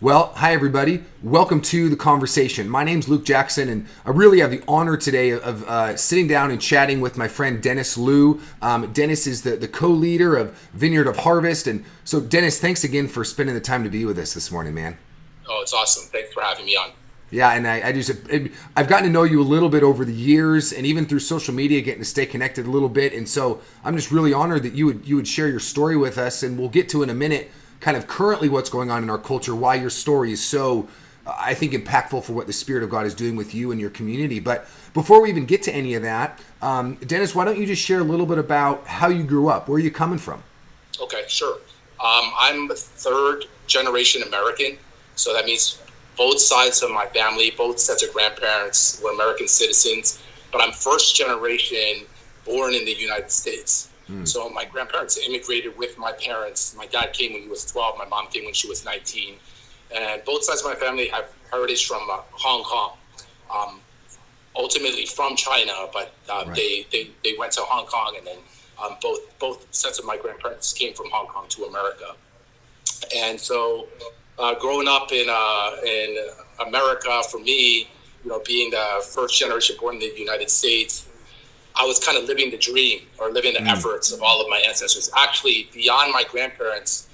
Well, hi everybody. Welcome to the conversation. My name's Luke Jackson, and I really have the honor today of sitting down and chatting with my friend Dennis Liu. Dennis is the co-leader of Vineyard of Harvest, and so Dennis, thanks again for spending the time to be with us this morning, man. Oh, it's awesome. Thanks for having me on. Yeah, and I've gotten to know you a little bit over the years, and even through social media, getting to stay connected a little bit. And so I'm just really honored that you would share your story with us, and we'll get to in a minute kind of currently what's going on in our culture, why your story is so, I think, impactful for what the Spirit of God is doing with you and your community. But before we even get to any of that, Dennis, why don't you just share a little bit about how you grew up? Where are you coming from? Okay, sure. I'm a third generation American, so that means both sides of my family, both sets of grandparents were American citizens, but I'm first generation born in the United States. So my grandparents immigrated with my parents. My dad came when he was 12. My mom came when she was 19. And both sides of my family have heritage from Hong Kong. Ultimately from China, but Right. they went to Hong Kong, and then both sets of my grandparents came from Hong Kong to America. And so growing up in America, for me, being the first generation born in the United States, I was kind of living the dream or living the efforts of all of my ancestors. Actually, beyond my grandparents,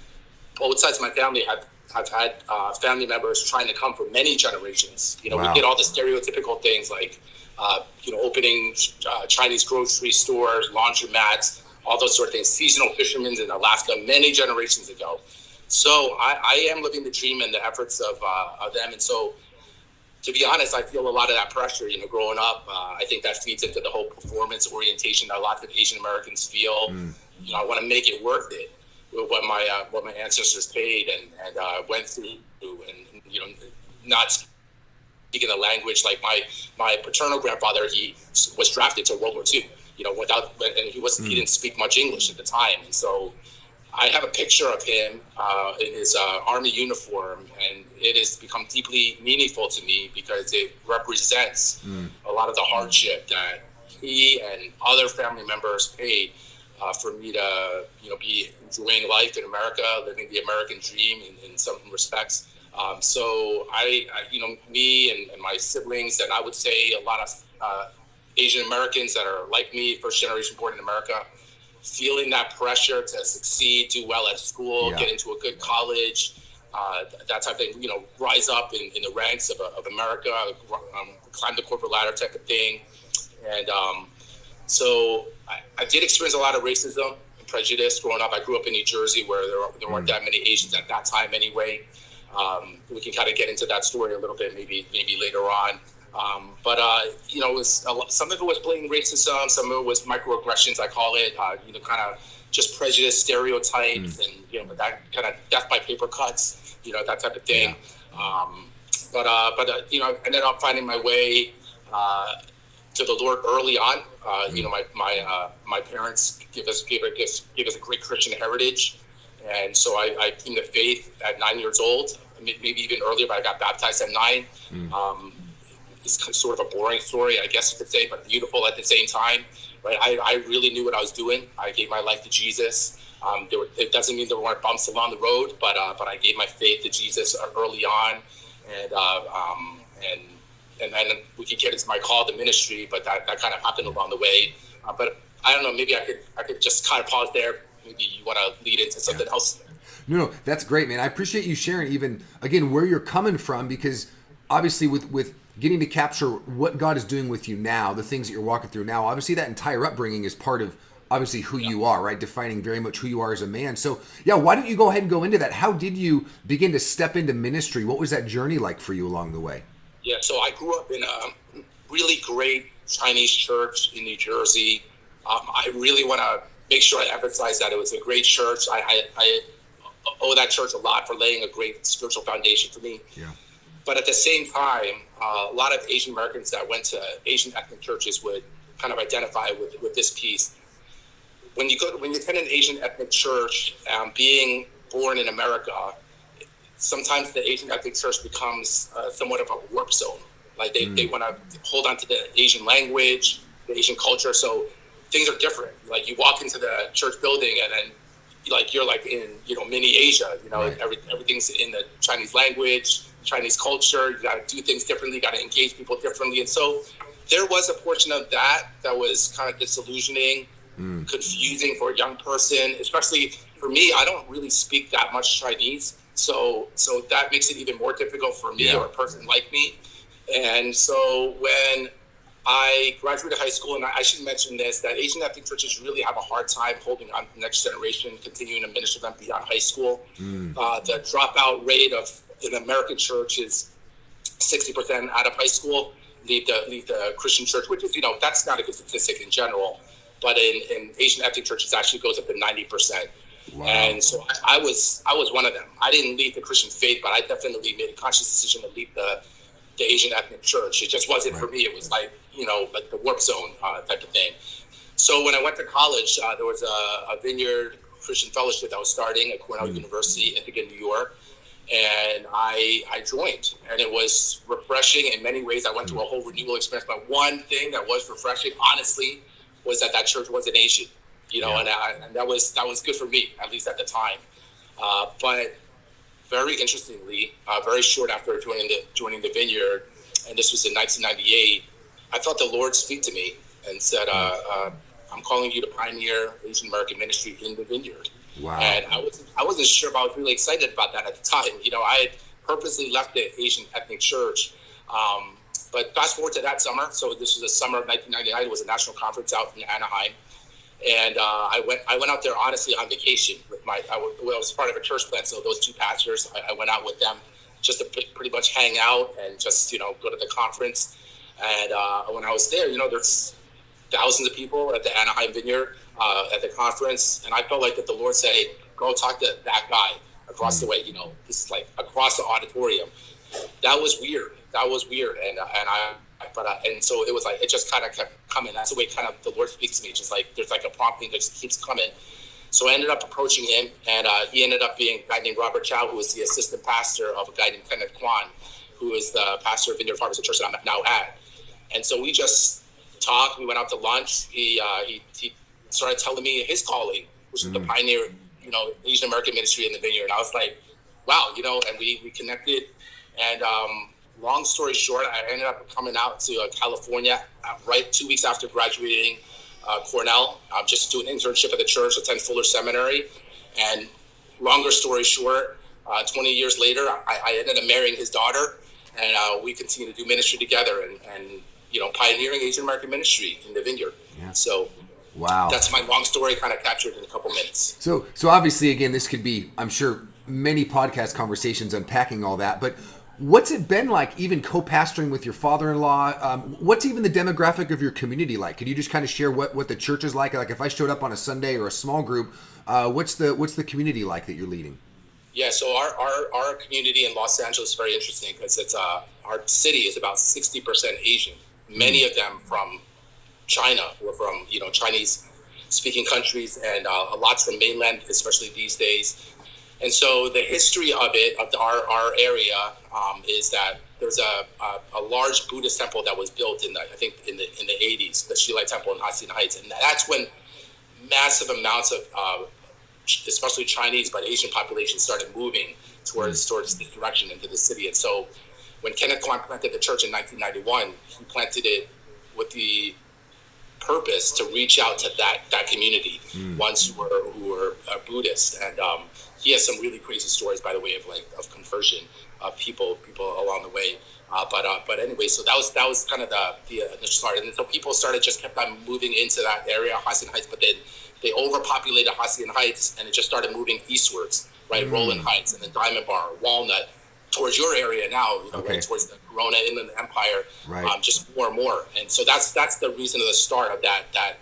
both sides of my family have had family members trying to come for many generations. We Wow. get all the stereotypical things like, opening Chinese grocery stores, laundromats, all those sort of things. Seasonal fishermen in Alaska many generations ago. So I am living the dream and the efforts of them. And so, to be honest, I feel a lot of that pressure, growing up. I think that feeds into the whole performance orientation that lots of Asian Americans feel. I want to make it worth it with what my ancestors paid and went through, and not speaking the language like my paternal grandfather. He was drafted to World War II, and he didn't speak much English at the time, and so I have a picture of him in his army uniform, and it has become deeply meaningful to me because it represents a lot of the hardship that he and other family members paid for me to, be enjoying life in America, living the American dream in some respects. So me and my siblings, and I would say a lot of Asian Americans that are like me, first generation born in America, feeling that pressure to succeed, do well at school, Yeah. get into a good college, that type of thing, rise up in the ranks of America, climb the corporate ladder type of thing. And so I did experience a lot of racism and prejudice growing up. I grew up in New Jersey where there weren't that many Asians at that time anyway. We can kind of get into that story a little bit, maybe later on. But it was some of it was blatant racism, some of it was microaggressions, I call it. Kind of just prejudice, stereotypes, and that kind of death by paper cuts, that type of thing. Yeah. I ended up finding my way to the Lord early on. My parents gave us a great Christian heritage, and so I came to faith at 9 years old, maybe even earlier. But I got baptized at 9. It's sort of a boring story, I guess you could say, but beautiful at the same time. Right? I really knew what I was doing. I gave my life to Jesus. It doesn't mean there weren't bumps along the road, but I gave my faith to Jesus early on, and then we could get into my call to ministry, but that kind of happened along the way. But I don't know, maybe I could just kind of pause there. Maybe you want to lead into something else. No, that's great, man. I appreciate you sharing even again where you're coming from, because obviously with getting to capture what God is doing with you now, the things that you're walking through now, obviously that entire upbringing is part of obviously who you are, right? Defining very much who you are as a man. So yeah, why don't you go ahead and go into that? How did you begin to step into ministry? What was that journey like for you along the way? Yeah, so I grew up in a really great Chinese church in New Jersey. I really want to make sure I emphasize that it was a great church. I owe that church a lot for laying a great spiritual foundation for me. Yeah. But at the same time, a lot of Asian Americans that went to Asian ethnic churches would kind of identify with this piece. When you attend an Asian ethnic church, being born in America, sometimes the Asian ethnic church becomes somewhat of a warp zone. Like they want to hold on to the Asian language, the Asian culture. So things are different. Like you walk into the church building and then like you're like in, mini Asia, Right. everything's in the Chinese language, Chinese culture. You got to do things differently, you got to engage people differently. And so there was a portion of that was kind of disillusioning, confusing for a young person, especially for me. I don't really speak that much Chinese. So that makes it even more difficult for me, Yeah. or a person like me. And so when I graduated high school, and I should mention this, that Asian ethnic churches really have a hard time holding on to the next generation, continuing to minister them beyond high school. The dropout rate of an American church is 60% out of high school leave the Christian church, which is, that's not a good statistic in general. But in Asian ethnic churches, it actually goes up to 90%. Wow. And so I was one of them. I didn't leave the Christian faith, but I definitely made a conscious decision to leave the Asian ethnic church. It just wasn't for me. It was like, like the warp zone type of thing. So when I went to college, there was a Vineyard Christian Fellowship that was starting at Cornell University, I think in New York. And I joined, and it was refreshing in many ways. I went through a whole renewal experience, but one thing that was refreshing, honestly, was that church wasn't Asian, and that was good for me, at least at the time. But very interestingly, very short after joining the Vineyard, and this was in 1998, I felt the Lord speak to me and said, "I'm calling you to pioneer Asian American ministry in the Vineyard." Wow. And I wasn't sure, but I was really excited about that at the time. I had purposely left the Asian ethnic church. But fast forward to that summer. So this was the summer of 1999. It was a national conference out in Anaheim. And I went out there, honestly, on vacation with I was part of a church plant. So those two pastors, I went out with them just to pretty much hang out and just, go to the conference. And when I was there, there's thousands of people at the Anaheim Vineyard at the conference. And I felt like that the Lord said, "Hey, go talk to that guy across the way." This is like across the auditorium. That was weird. And so it was like, it just kind of kept coming. That's the way kind of the Lord speaks to me. Just like there's like a prompting that just keeps coming. So I ended up approaching him, and he ended up being a guy named Robert Chow, who was the assistant pastor of a guy named Kenneth Kwan, who is the pastor of Vineyard Farmers, the church that I'm now at. And so we just talked. We went out to lunch. He started telling me his calling, which is the pioneer, Asian American ministry in the Vineyard. And I was like, wow, and we connected. And long story short, I ended up coming out to California right 2 weeks after graduating Cornell, just to do an internship at the church, attend Fuller Seminary. And longer story short, 20 years later, I ended up marrying his daughter, and we continue to do ministry together and pioneering Asian American ministry in the Vineyard. Yeah. So wow, that's my long story kind of captured in a couple minutes. So obviously, again, this could be, I'm sure, many podcast conversations unpacking all that, but what's it been like even co-pastoring with your father-in-law? What's even the demographic of your community like? Could you just kind of share what the church is like? Like if I showed up on a Sunday or a small group, what's the community like that you're leading? Yeah, so our community in Los Angeles is very interesting because it's our city is about 60% Asian. Many of them from China or from Chinese speaking countries, and a lot from mainland, especially these days. And so the history of it, of our area, is that there's a large Buddhist temple that was built in the 80s, the Shilai Temple in Hacienda Heights, and that's when massive amounts of especially Chinese but Asian population started moving towards this direction into the city. And so when Kenneth Kwan planted the church in 1991, he planted it with the purpose to reach out to that community, ones who were Buddhist. And he has some really crazy stories, by the way, of conversion of people along the way. But anyway, so that was kind of the initial start. And then so people kept on moving into that area, Hacienda Heights, but then they overpopulated Hacienda Heights, and it just started moving eastwards, right? Roland Heights, and then Diamond Bar, Walnut, towards your area now, right towards the Corona Inland Empire, right. Just more and more. And so that's the reason of the start of that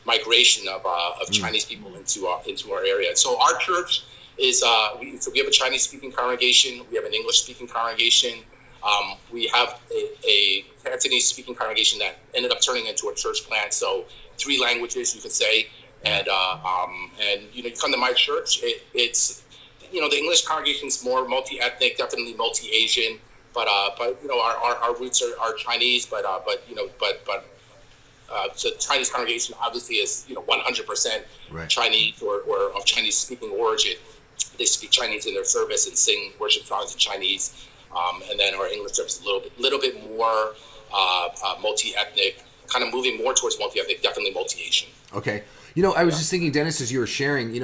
migration of Chinese people into our area. So our church is we have a Chinese speaking congregation, we have an English speaking congregation, we have a Cantonese speaking congregation that ended up turning into a church plant. So 3 languages, you could say, and you come to my church, it's the English congregation is more multi-ethnic, definitely multi-Asian, but our roots are Chinese, but so Chinese congregation obviously is 100% Right. Chinese or of Chinese speaking origin. They speak Chinese in their service and sing worship songs in Chinese, and then our English service is a little bit more multi-ethnic, kind of moving more towards multi-ethnic, definitely multi-Asian. Okay. I was just thinking, Dennis, as you were sharing,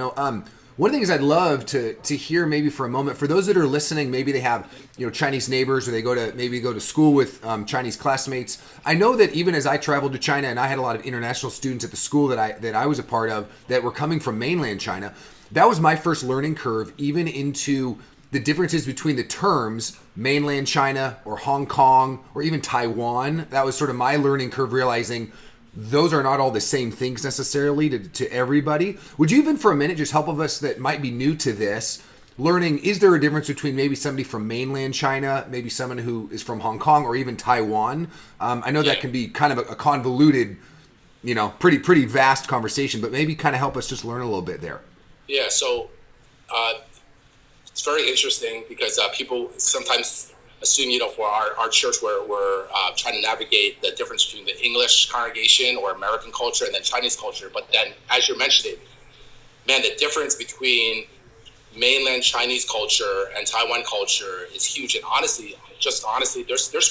one of the things I'd love to hear maybe for a moment, for those that are listening, maybe they have, Chinese neighbors, or they go to school with Chinese classmates. I know that even as I traveled to China, and I had a lot of international students at the school that I was a part of that were coming from mainland China, that was my first learning curve, even into the differences between the terms mainland China or Hong Kong or even Taiwan. That was sort of my learning curve, realizing those are not all the same things necessarily to everybody. Would you even for a minute just help of us that might be new to this, learning, is there a difference between maybe somebody from mainland China, maybe someone who is from Hong Kong or even Taiwan? I know that can be kind of a convoluted, pretty vast conversation, but maybe kind of help us just learn a little bit there. Yeah, so it's very interesting because people sometimes assume, for our church, we're trying to navigate the difference between the English congregation or American culture and then Chinese culture. But then, as you're mentioning, man, the difference between mainland Chinese culture and Taiwan culture is huge. And honestly, there's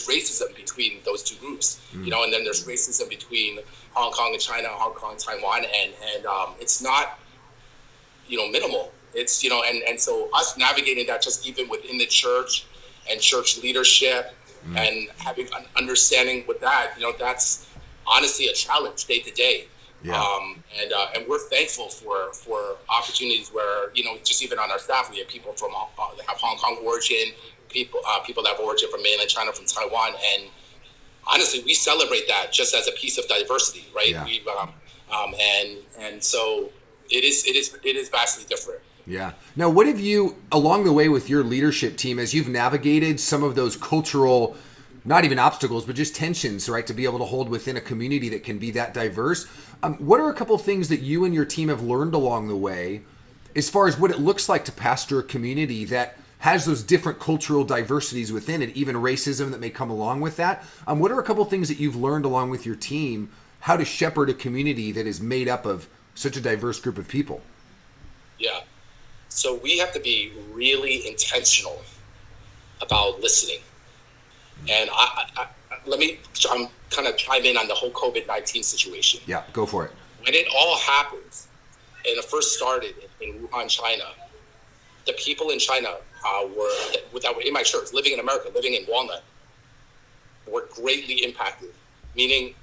racism between those two groups, and then there's racism between Hong Kong and China, Hong Kong and Taiwan, and it's not, minimal. It's, and so us navigating that just even within the church and church leadership and having an understanding with that, that's honestly a challenge day to day. Yeah. And we're thankful for opportunities where, just even on our staff, we have people from that have Hong Kong origin, people that have origin from mainland China, from Taiwan, and honestly, we celebrate that just as a piece of diversity, right? Yeah. We've and so it is vastly different. Yeah. Now, what have you, along the way with your leadership team, as you've navigated some of those cultural, not even obstacles, but just tensions, right, to be able to hold within a community that can be that diverse? What are a couple things that you and your team have learned along the way as far as what it looks like to pastor a community that has those different cultural diversities within it, even racism that may come along with that? What are a couple things that you've learned along with your team, how to shepherd a community that is made up of such a diverse group of people? Yeah. So we have to be really intentional about listening. And let me kind of chime in on the whole COVID-19 situation. Yeah, go for it. When it all happened, and it first started in Wuhan, China, the people in China that were in my church, living in America, living in Walnut, were greatly impacted. Meaning,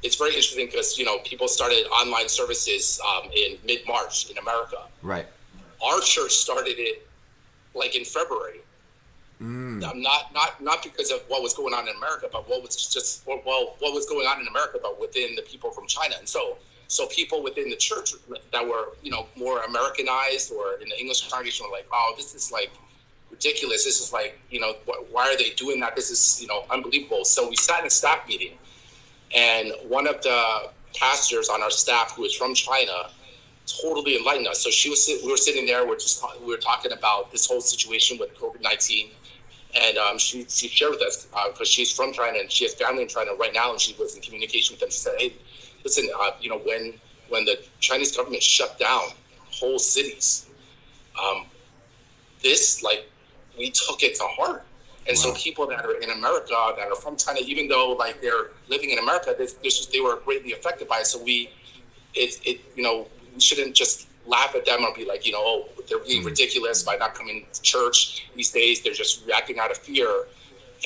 it's very interesting because, people started online services in mid-March in America. Right. Our church started it like in February. Not because of what was going on in America, but what was going on in America, but within the people from China. And so people within the church that were, more Americanized or in the English congregation were like, oh, this is like ridiculous. This is like, why are they doing that? This is, unbelievable. So we sat in a staff meeting, and one of the pastors on our staff who was from China totally enlightened us. So we were sitting there, we were talking about this whole situation with COVID-19, and she shared with us, because she's from China and she has family in China right now, and she was in communication with them. She said, hey, listen, when the Chinese government shut down whole cities, we took it to heart. And so people that are in America, that are from China, even though like they're living in America, they were greatly affected by it. So we shouldn't just laugh at them or be like, oh, they're being ridiculous by not coming to church these days. They're just reacting out of fear.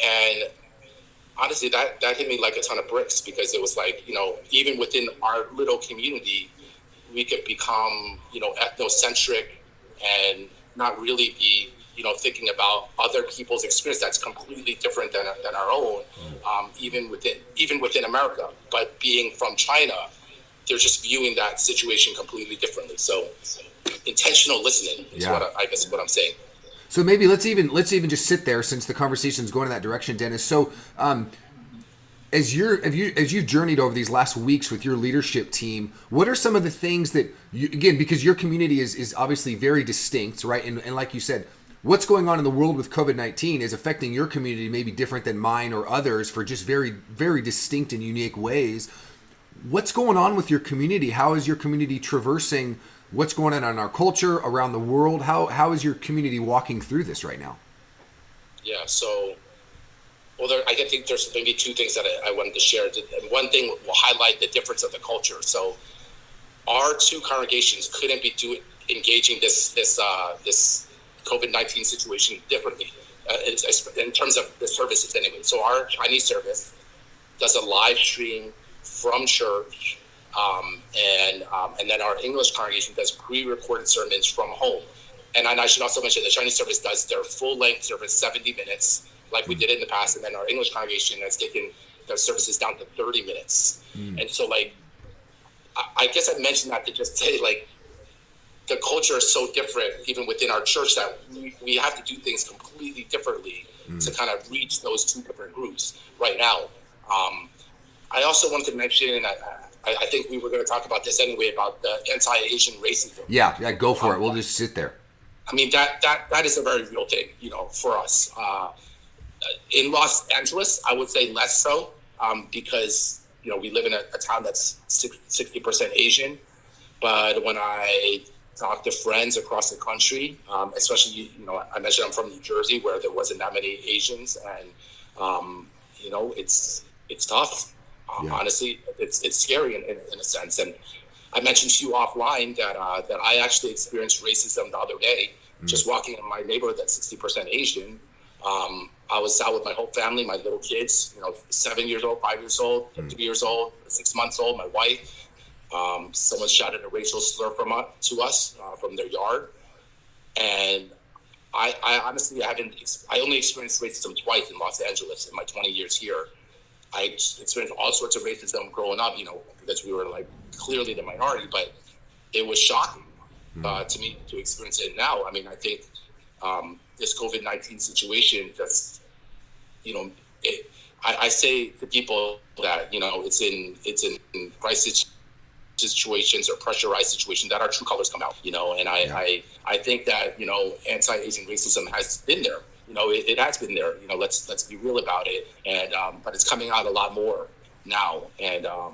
And honestly, that hit me like a ton of bricks, because it was like, even within our little community, we could become, ethnocentric and not really be, thinking about other people's experience that's completely different than our own, even within America. But being from China, they're just viewing that situation completely differently. So intentional listening is what I'm saying. So maybe let's even just sit there, since the conversation's going in that direction, Dennis. So as you've journeyed over these last weeks with your leadership team, what are some of the things that you, again, because your community is obviously very distinct, right? And like you said, what's going on in the world with COVID-19 is affecting your community maybe different than mine or others for just very, very distinct and unique ways. What's going on with your community? How is your community traversing what's going on in our culture, around the world? How is your community walking through this right now? Yeah, so, I think there's maybe two things that I wanted to share. And one thing will highlight the difference of the culture. So our two congregations couldn't be engaging this COVID-19 situation differently in terms of the services anyway. So our Chinese service does a live stream from church, and then our English congregation does pre-recorded sermons from home. And I should also mention the Chinese service does their full-length service, 70 minutes, like we did in the past. And then our English congregation has taken their services down to 30 minutes. And so, like, I guess I mentioned that to just say, like, the culture is so different, even within our church, that we have to do things completely differently to kind of reach those two different groups right now. I also wanted to mention, I think we were going to talk about this anyway, about the anti-Asian racism. Yeah, go for it. We'll just sit there. I mean, that is a very real thing, for us. In Los Angeles, I would say less so, because, we live in a town that's 60% Asian. But when I talk to friends across the country, especially, I mentioned I'm from New Jersey, where there wasn't that many Asians, and, it's tough. Honestly, it's scary in a sense. And I mentioned to you offline that I actually experienced racism the other day, just walking in my neighborhood that's 60% Asian. I was out with my whole family, my little kids, 7 years old, 5 years old, 3 years old, 6 months old, my wife. Someone shouted a racial slur to us from their yard. And I honestly I only experienced racism twice in Los Angeles in my 20 years here. I experienced all sorts of racism growing up, because we were like clearly the minority, but it was shocking to me to experience it now. I mean, I think this COVID-19 situation just, I say to people that, it's in crisis situations or pressurized situations that our true colors come out, and I think that, anti-Asian racism has been there. It has been there. Let's be real about it. And but it's coming out a lot more now. And I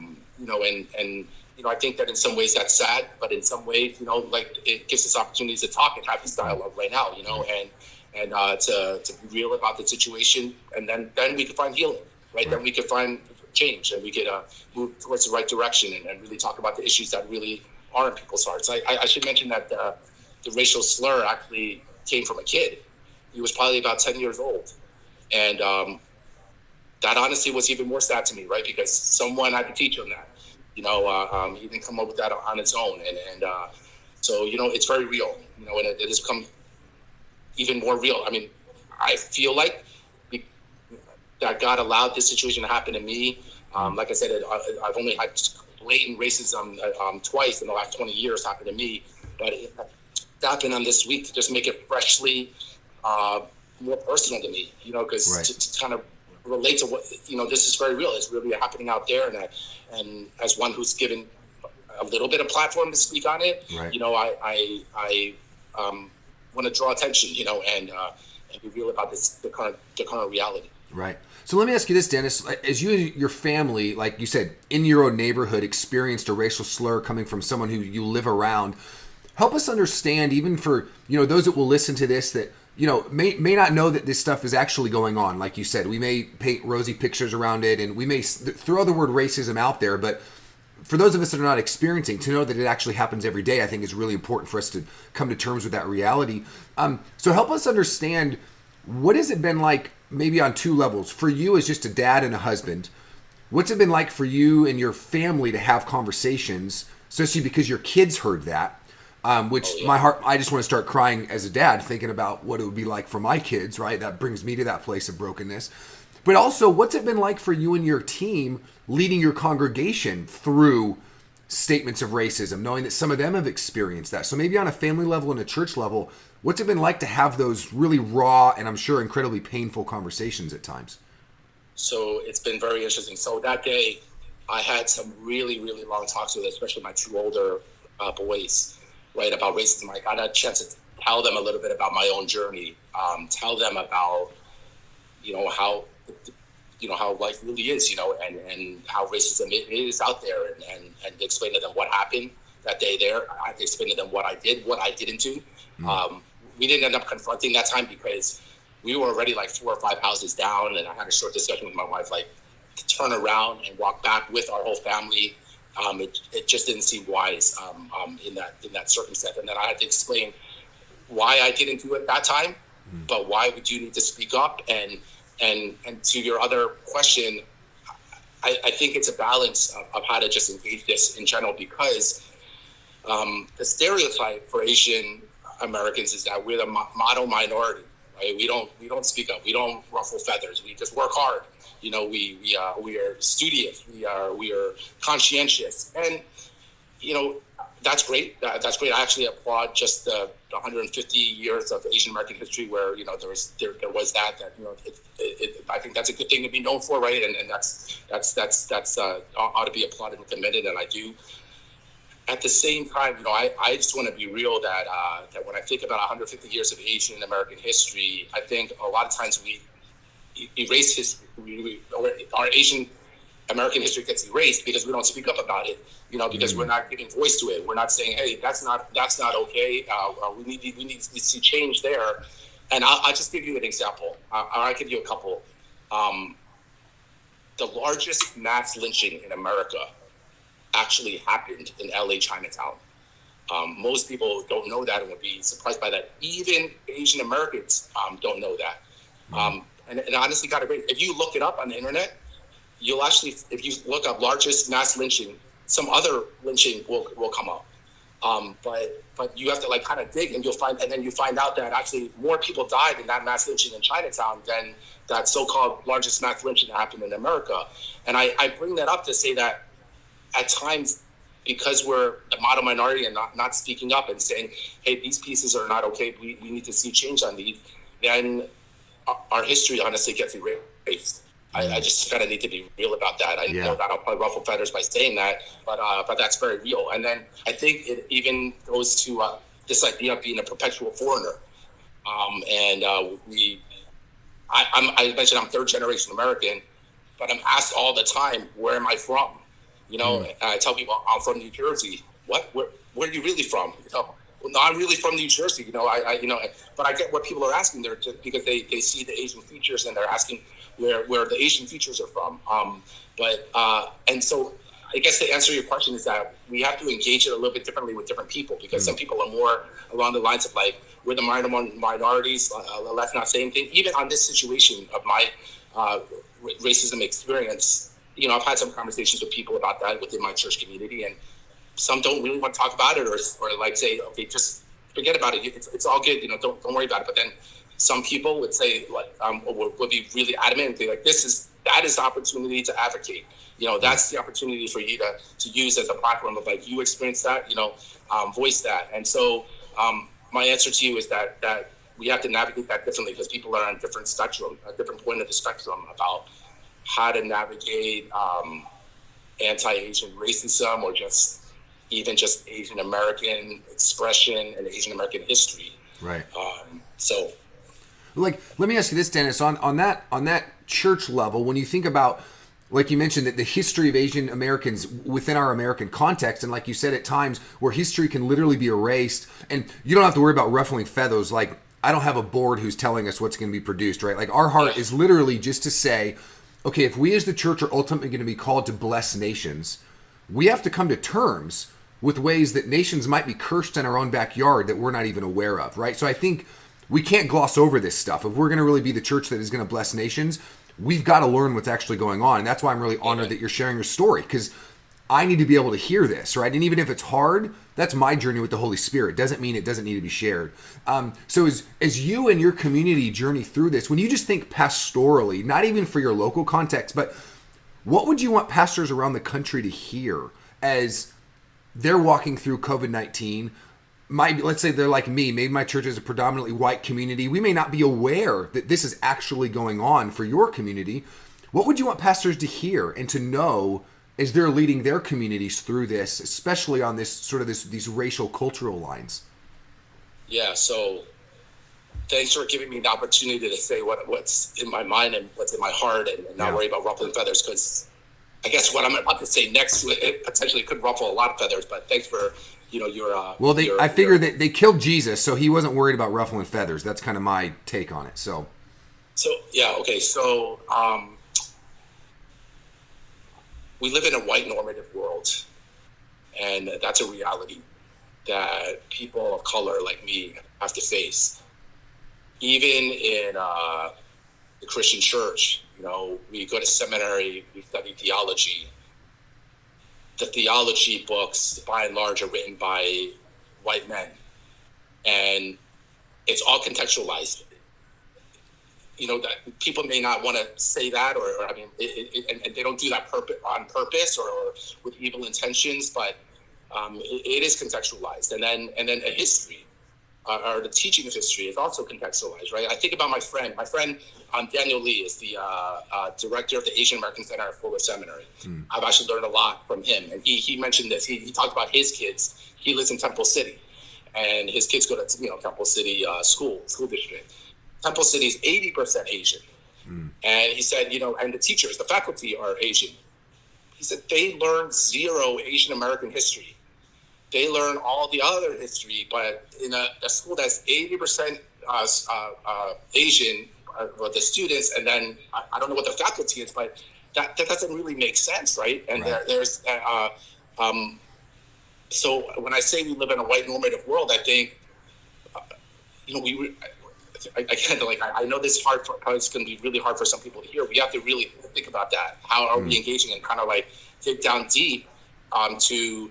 think that in some ways that's sad, but in some ways, like it gives us opportunities to talk and have this dialogue right now. And to be real about the situation, and then we can find healing, right? Then we can find change, and we could move towards the right direction, and really talk about the issues that really are in people's hearts. I should mention that the racial slur actually came from a kid. He was probably about 10 years old. And that honestly was even more sad to me, right? Because someone had to teach him that. He didn't come up with that on his own. And so, it's very real, and it has become even more real. I mean, I feel like that God allowed this situation to happen to me. Like I said, I've only had blatant racism twice in the last 20 years happen to me. But it happened on this week to just make it freshly more personal to me, because to kind of relate to what, this is very real. It's really happening out there. And as one who's given a little bit of platform to speak on it, I want to draw attention, and be real about the current reality. Right. So let me ask you this, Dennis. As you and your family, like you said, in your own neighborhood, experienced a racial slur coming from someone who you live around, help us understand, even for, those that will listen to this that, may not know that this stuff is actually going on. Like you said, we may paint rosy pictures around it, and we may throw the word racism out there, but for those of us that are not experiencing, to know that it actually happens every day, I think is really important for us to come to terms with that reality. So help us understand, what has it been like, maybe on two levels, for you as just a dad and a husband? What's it been like for you and your family to have conversations, especially because your kids heard that? My heart, I just want to start crying as a dad, thinking about what it would be like for my kids, right? That brings me to that place of brokenness. But also, what's it been like for you and your team leading your congregation through statements of racism, knowing that some of them have experienced that? So maybe on a family level and a church level, what's it been like to have those really raw and I'm sure incredibly painful conversations at times? So it's been very interesting. So that day, I had some really, really long talks with, especially my two older boys, right, about racism. I got a chance to tell them a little bit about my own journey, tell them about, how life really is, and how racism is out there, and explain to them what happened that day there. I had to explain to them what I did, what I didn't do. We didn't end up confronting that time because we were already like 4 or 5 houses down, and I had a short discussion with my wife, like, to turn around and walk back with our whole family. It just didn't seem wise in that circumstance. And then I had to explain why I didn't do it that time, but why we do need to speak up. And to your other question, I think it's a balance of how to just engage this in general, because the stereotype for Asian Americans is that we're the model minority, right? We don't speak up, we don't ruffle feathers, we just work hard. We are studious, we are conscientious, and that's great. That's great. I actually applaud just the 150 years of Asian American history where there was that I think that's a good thing to be known for, right? And that's ought to be applauded and commended, and I do. At the same time, I just want to be real that when I think about 150 years of Asian American history, I think a lot of times we erase history. Our Asian American history gets erased because we don't speak up about it. Because we're not giving voice to it. We're not saying, hey, that's not okay. We need to see change there. And I'll just give you an example. I'll give you a couple. The largest mass lynching in America actually happened in LA Chinatown. Most people don't know that and would be surprised by that. Even Asian Americans don't know that. And honestly, if you look it up on the internet, you'll actually, if you look up largest mass lynching, some other lynching will come up. But you have to kind of dig, and you find out that actually more people died in that mass lynching in Chinatown than that so-called largest mass lynching that happened in America. And I bring that up to say that at times, because we're the model minority and not speaking up and saying, hey, these pieces are not okay, we need to see change on these, then our history honestly gets erased. I just kind of need to be real about that. I know that I'll probably ruffle feathers by saying that, but that's very real. And then I think it even goes to this idea of being a perpetual foreigner. I mentioned I'm third generation American, but I'm asked all the time, where am I from? And I tell people I'm from New Jersey. What? Where are you really from? Well, no, I'm really from New Jersey. But I get what people are asking there because they see the Asian features and they're asking where the Asian features are from. And so I guess to answer your question is that we have to engage it a little bit differently with different people, because some people are more along the lines of we're the minorities, let's not say anything. Even on this situation of my racism experience, I've had some conversations with people about that within my church community, and some don't really want to talk about it or say, okay, just forget about it. It's all good. Don't worry about it. But then some people would say, would be really adamant and be like, that is the opportunity to advocate. That's the opportunity for you to use as a platform of you experience that, voice that. And so my answer to you is that we have to navigate that differently, because people are on a different point of the spectrum about how to navigate anti-Asian racism, or just Asian American expression and Asian American history. Right. So, let me ask you this, Dennis, on that church level, when you think about, like you mentioned, that the history of Asian Americans within our American context, and like you said, at times where history can literally be erased, and you don't have to worry about ruffling feathers. I don't have a board who's telling us what's going to be produced, right? Our heart is literally just to say, okay, if we as the church are ultimately going to be called to bless nations, we have to come to terms with ways that nations might be cursed in our own backyard that we're not even aware of, right? So I think we can't gloss over this stuff. If we're going to really be the church that is going to bless nations, we've got to learn what's actually going on. And that's why I'm really honored that you're sharing your story, because I need to be able to hear this, right? And even if it's hard, that's my journey with the Holy Spirit. Doesn't mean it doesn't need to be shared. So as you and your community journey through this, when you just think pastorally, not even for your local context, but what would you want pastors around the country to hear as they're walking through COVID-19? Let's say they're like me. Maybe my church is a predominantly white community. We may not be aware that this is actually going on for your community. What would you want pastors to hear and to know as they're leading their communities through this, especially on this sort of these racial cultural lines? Yeah. So thanks for giving me the opportunity to say what's in my mind and what's in my heart, and not worry about ruffling feathers, because I guess what I'm about to say next, it potentially could ruffle a lot of feathers. But thanks for, Well, I figure that they killed Jesus, so he wasn't worried about ruffling feathers. That's kind of my take on it. So yeah, okay. So we live in a white normative world, and that's a reality that people of color like me have to face. Even in the Christian church, we go to seminary, we study theology. The theology books, by and large, are written by white men, and it's all contextualized. That people may not want to say that, or I mean, and they don't do that on purpose or with evil intentions, but it is contextualized. And then a history, or the teaching of history, is also contextualized, right? I think about my friend. Daniel Lee is the director of the Asian American Center at Fuller Seminary. I've actually learned a lot from him, and he mentioned this. He talked about his kids. He lives in Temple City, and his kids go to Temple City school district. Temple City is 80% Asian, and he said, and the teachers, the faculty are Asian. He said they learn zero Asian American history. They learn all the other history, but in a school that's 80% Asian, the students, and then I don't know what the faculty is, but that doesn't really make sense, right? And there's so when I say we live in a white normative world, I think I know this is hard it's going to be really hard for some people to hear. We have to really think about that. How are we engaging, and kind of dig down deep to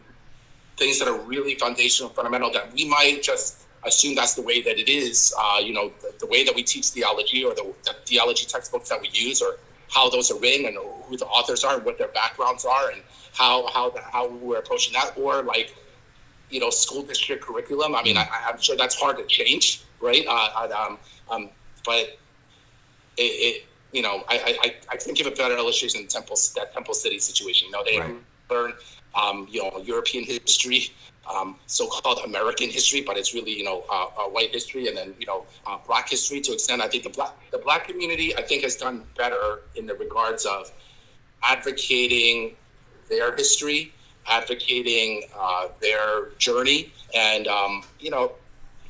things that are really foundational, fundamental, that we might just assume that's the way that it is, the way that we teach theology, or the theology textbooks that we use, or how those are written, and who the authors are, and what their backgrounds are, and how we're approaching that, or school district curriculum. I mean, I'm sure that's hard to change, right? But I can give a better illustration than that Temple City situation. They learn European history, so-called American history, but it's really white history, and then Black history to extent. I think the black community, I think, has done better in the regards of advocating their history, advocating their journey, and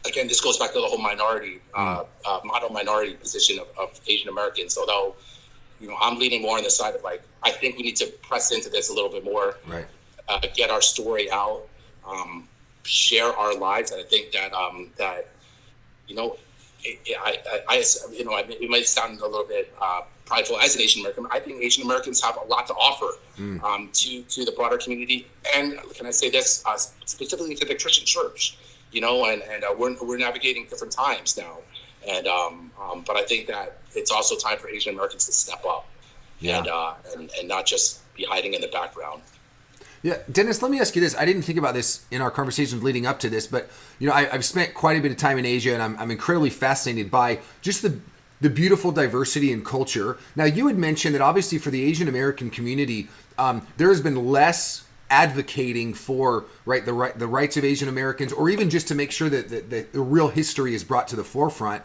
again, this goes back to the whole minority, model minority position of Asian Americans. Although I'm leaning more on the side of I think we need to press into this a little bit more, right? Get our story out, share our lives, and I think that it might sound a little bit prideful as an Asian American. I think Asian Americans have a lot to offer to the broader community, and can I say this specifically to the Christian church? And we're navigating different times now, and but I think that it's also time for Asian Americans to step up, and not just be hiding in the background. Yeah, Dennis, let me ask you this. I didn't think about this in our conversations leading up to this, but I've spent quite a bit of time in Asia, and I'm incredibly fascinated by just the beautiful diversity in culture. Now, you had mentioned that obviously for the Asian American community, there has been less advocating for the rights of Asian Americans, or even just to make sure that the real history is brought to the forefront.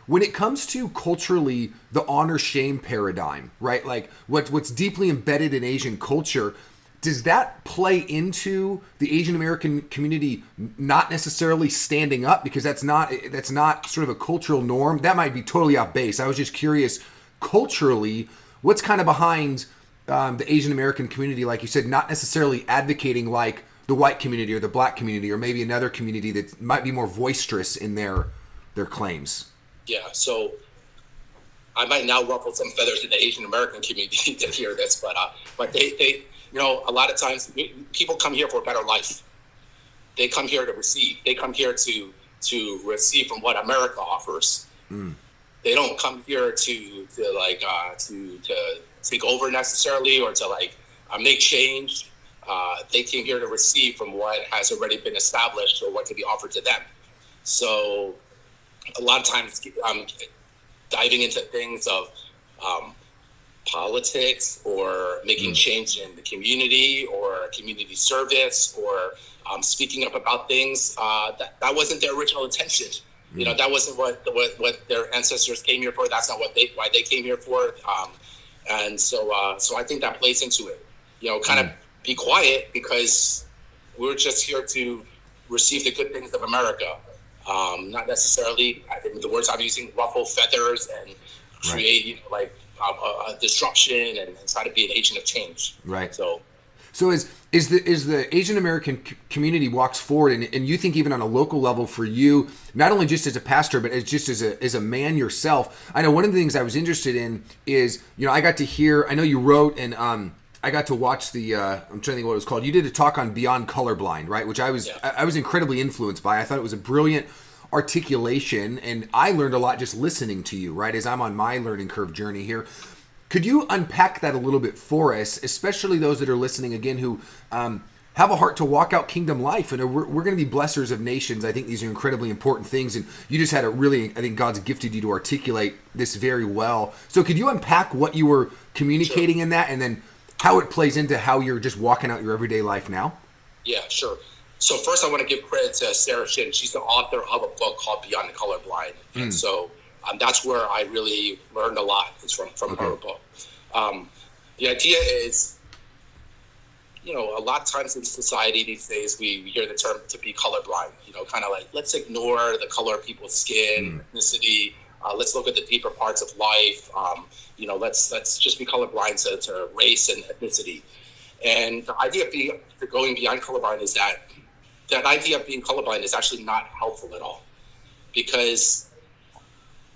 When it comes to culturally the honor shame paradigm, right? Like what's deeply embedded in Asian culture. Does that play into the Asian American community not necessarily standing up, because that's not sort of a cultural norm? That might be totally off base. I was just curious, culturally, what's kind of behind the Asian American community, like you said, not necessarily advocating like the white community or the Black community, or maybe another community that might be more boisterous in their claims? Yeah, so I might now ruffle some feathers in the Asian American community to hear this, but they a lot of times people come here for a better life. They come here to receive. They come here to receive from what America offers. They don't come here to take over necessarily, or to make change. They came here to receive from what has already been established, or what can be offered to them. So a lot of times diving into things of politics or making change in the community or community service or speaking up about things. That wasn't their original intention. You know, that wasn't what their ancestors came here for. That's not why they came here for. And so I think that plays into it. You know, kind of be quiet because we're just here to receive the good things of America. Not necessarily, the words I'm using, ruffle feathers and create, you know, like a disruption and try to be an agent of change. Right. So as the Asian American community walks forward, and you think even on a local level for you, not only just as a pastor, but as a man yourself, I know one of the things I was interested in is, you know, I got to hear, I know you wrote, and I got to watch the, I'm trying to think what it was called. You did a talk on Beyond Colorblind, right? Which I was incredibly influenced by. I thought it was a brilliant articulation, and I learned a lot just listening to you, right? As I'm on my learning curve journey here. Could you unpack that a little bit for us, especially those that are listening again who have a heart to walk out kingdom life? And we're going to be blessers of nations. I think these are incredibly important things. And you just had I think God's gifted you to articulate this very well. So could you unpack what you were communicating in that, and then how it plays into how you're just walking out your everyday life now? Yeah, sure. So first I want to give credit to Sarah Shin. She's the author of a book called Beyond the Colorblind. And so that's where I really learned a lot, is from her book. The idea is, you know, a lot of times in society these days, we hear the term to be colorblind, you know, kind of like, let's ignore the color of people's skin, ethnicity. Let's look at the deeper parts of life. You know, let's just be colorblind to race and ethnicity. And the idea of going beyond colorblind is that idea of being colorblind is actually not helpful at all, because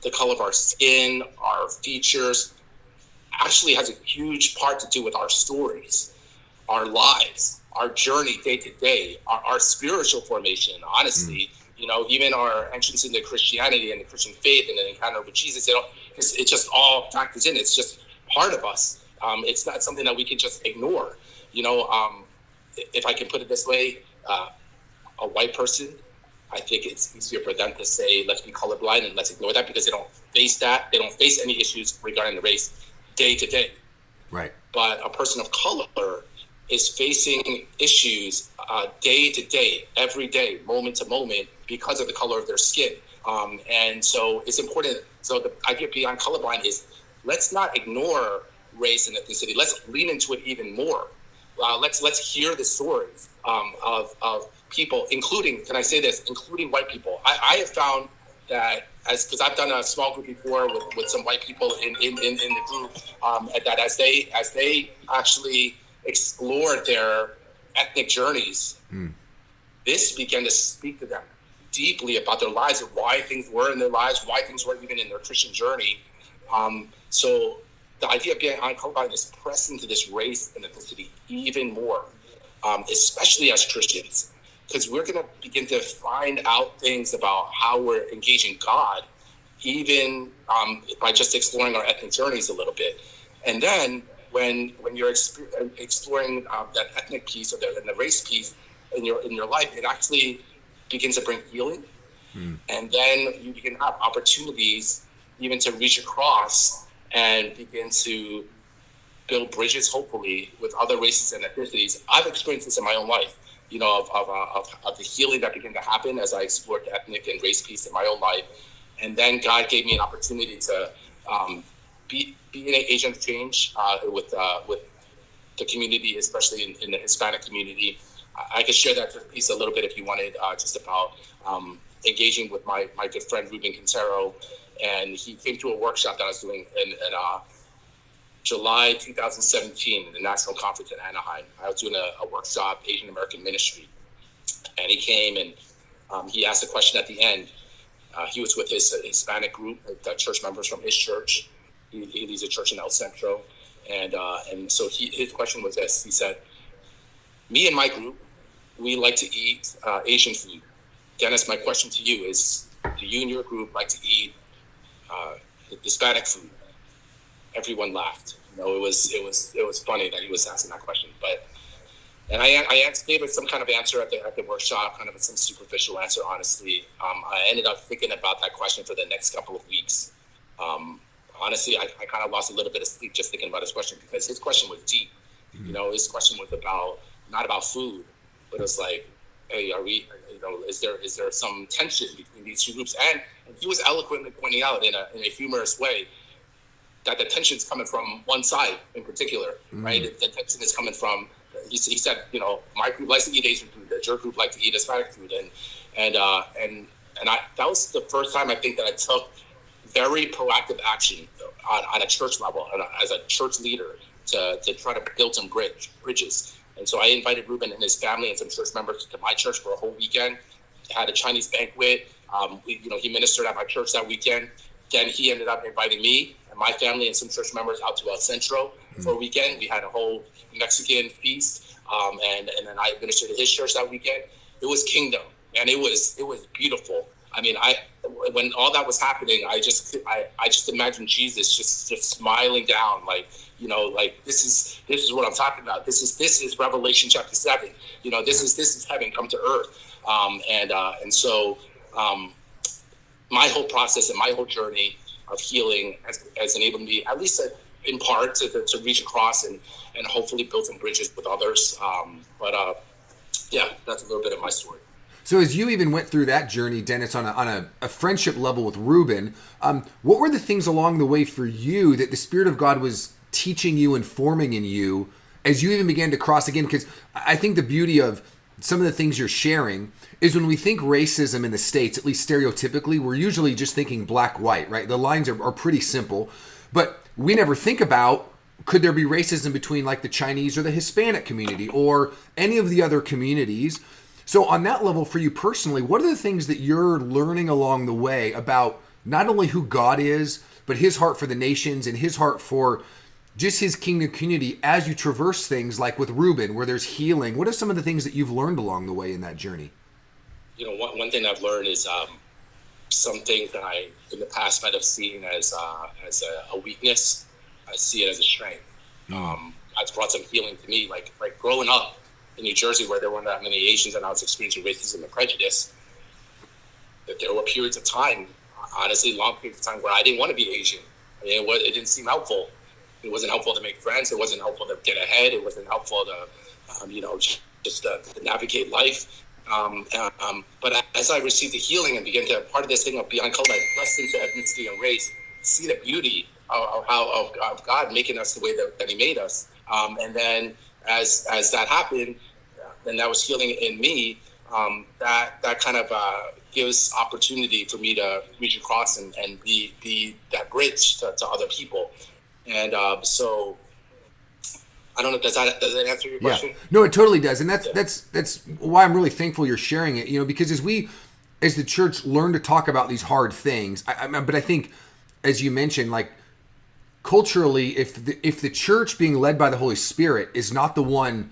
the color of our skin, our features, actually has a huge part to do with our stories, our lives, our journey day to day, our spiritual formation. Honestly, you know, even our entrance into Christianity and the Christian faith and an encounter with Jesus, it just all factors in. It's just part of us. It's not something that we can just ignore. You know, if I can put it this way, a white person, I think it's easier for them to say, let's be colorblind and let's ignore that, because they don't face that. They don't face any issues regarding the race day to day. Right. But a person of color is facing issues day to day, every day, moment to moment, because of the color of their skin. And so it's important. So the idea beyond colorblind is, let's not ignore race and ethnicity. Let's lean into it even more. Let's hear the stories of people, including, can I say this, including white people. I have found that, because I've done a small group before with some white people in the group, that as they actually explored their ethnic journeys, this began to speak to them deeply about their lives and why things were in their lives, why things were even in their Christian journey. So the idea of being colorblind is pressed into this race and ethnicity even more, especially as Christians, because we're going to begin to find out things about how we're engaging God, even by just exploring our ethnic journeys a little bit. And then when you're exploring that ethnic piece or the race piece in your life, it actually begins to bring healing. And then you begin to have opportunities even to reach across and begin to build bridges, hopefully, with other races and ethnicities. I've experienced this in my own life, you know, of the healing that began to happen as I explored the ethnic and race piece in my own life. And then God gave me an opportunity to be an agent of change with the community, especially in the Hispanic community. I could share that piece a little bit if you wanted, just about engaging with my good friend Ruben Quintero. And he came to a workshop that I was doing in July 2017 in the National Conference in Anaheim. I was doing a workshop, Asian American Ministry. And he came and he asked a question at the end. He was with his Hispanic group, the church members from his church. He leads a church in El Centro. And so his question was this. He said, me and my group, we like to eat Asian food. Dennis, my question to you is, do you and your group like to eat Hispanic food? Everyone laughed. You know, it was funny that he was asking that question. And I gave it some kind of answer at the workshop, kind of some superficial answer, honestly. I ended up thinking about that question for the next couple of weeks. honestly, I kind of lost a little bit of sleep just thinking about his question, because his question was deep. You know, his question was not about food, but it was like, hey, are we, is there some tension between these two groups? And he was eloquently pointing out in a humorous way that the tension is coming from one side in particular, right? The tension is coming from, he said, my group likes to eat Asian food, your group likes to eat Hispanic food, and that was the first time I think that I took very proactive action on a church level, as a church leader, to try to build some bridges. And so I invited Ruben and his family and some church members to my church for a whole weekend. Had a Chinese banquet. He ministered at my church that weekend. Then he ended up inviting me and my family and some church members out to El Centro for a weekend. We had a whole Mexican feast, and then I ministered at his church that weekend. It was kingdom, and it was beautiful. I mean, when all that was happening, I just imagined Jesus just smiling down, like this is what I'm talking about. This is Revelation chapter 7. This is heaven come to earth. And so my whole process and my whole journey of healing has enabled me, at least in part, to reach across and hopefully build some bridges with others. Yeah, that's a little bit of my story. So as you even went through that journey, Dennis, on a friendship level with Ruben, what were the things along the way for you that the Spirit of God was teaching you and forming in you as you even began to cross again? Because I think the beauty of some of the things you're sharing is when we think racism in the States, at least stereotypically, we're usually just thinking black-white, right? The lines are pretty simple, but we never think about, could there be racism between like the Chinese or the Hispanic community or any of the other communities? So on that level, for you personally, what are the things that you're learning along the way about not only who God is, but his heart for the nations and his heart for just his kingdom community as you traverse things like with Ruben, where there's healing? What are some of the things that you've learned along the way in that journey? One thing I've learned is some things that I, in the past, might have seen as a weakness, I see it as a strength. It's brought some healing to me, like growing up in New Jersey, where there weren't that many Asians and I was experiencing racism and prejudice. That there were periods of time, honestly, long periods of time, where I didn't want to be Asian. I mean, it didn't seem helpful. It wasn't helpful to make friends. It wasn't helpful to get ahead. It wasn't helpful to just to navigate life. But as I received the healing and began to, part of this thing of beyond color, I pressed into ethnicity and race, see the beauty of God making us the way that he made us. And then as that happened, then that was healing in me. That kind of gives opportunity for me to reach across and be that bridge to other people. And so I don't know, does that answer your question? Yeah. No, it totally does. And that's why I'm really thankful you're sharing it, because as the church learn to talk about these hard things, but I think, as you mentioned, like culturally, if the church being led by the Holy Spirit is not the one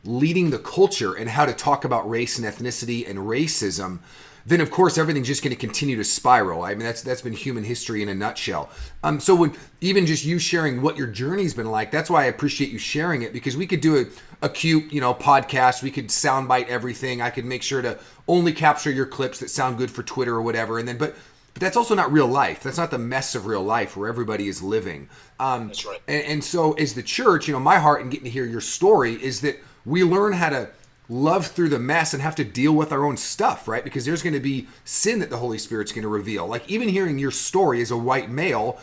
leading the culture and how to talk about race and ethnicity and racism, then of course everything's just going to continue to spiral. I mean, that's been human history in a nutshell. So when even just you sharing what your journey's been like, that's why I appreciate you sharing it, because we could do a cute, podcast. We could soundbite everything. I could make sure to only capture your clips that sound good for Twitter or whatever. And then, but that's also not real life. That's not the mess of real life where everybody is living. That's right. And so as the church, my heart in getting to hear your story is that we learn how to love through the mess and have to deal with our own stuff, right? Because there's going to be sin that the Holy Spirit's going to reveal. Like even hearing your story as a white male,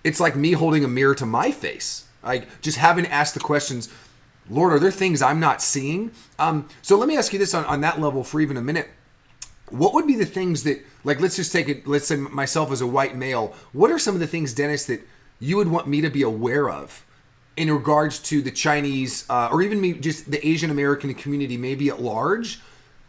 it's like me holding a mirror to my face. Like just having to ask the questions, Lord, are there things I'm not seeing? So let me ask you this on that level for even a minute. What would be the things that, like, let's say myself as a white male, what are some of the things, Dennis, that you would want me to be aware of in regards to the Chinese, or even me, just the Asian American community, maybe at large,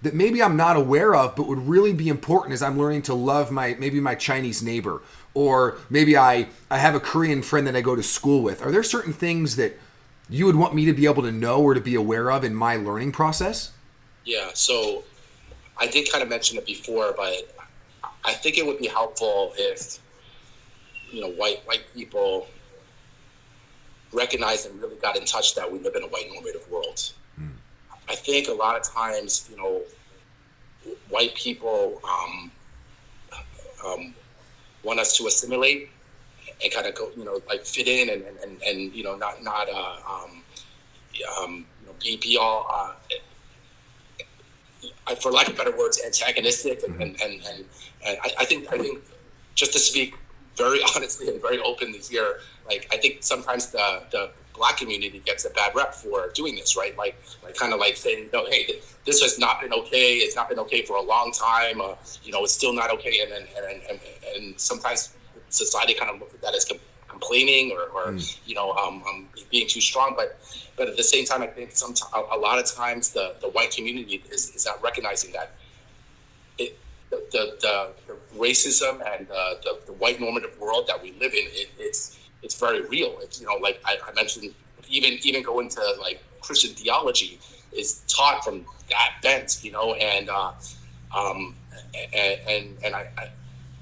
that maybe I'm not aware of, but would really be important as I'm learning to love my Chinese neighbor, or maybe I have a Korean friend that I go to school with. Are there certain things that you would want me to be able to know or to be aware of in my learning process? Yeah, so I did kind of mention it before, but I think it would be helpful if, white people recognized and really got in touch that we live in a white normative world. I think a lot of times, white people want us to assimilate and kind of go, like fit in and not be all, for lack of better words, antagonistic. And I think just to speak very honestly and very openly here, like I think sometimes the Black community gets a bad rep for doing this, right? Like kind of like saying, hey, this has not been okay. It's not been okay for a long time. It's still not okay. And sometimes society kind of looks at that as complaining or being too strong. But at the same time, I think a lot of times the white community is not recognizing that the racism and the white normative world that we live in, it's very real. It's, like I mentioned, even going to like Christian theology is taught from that bent, and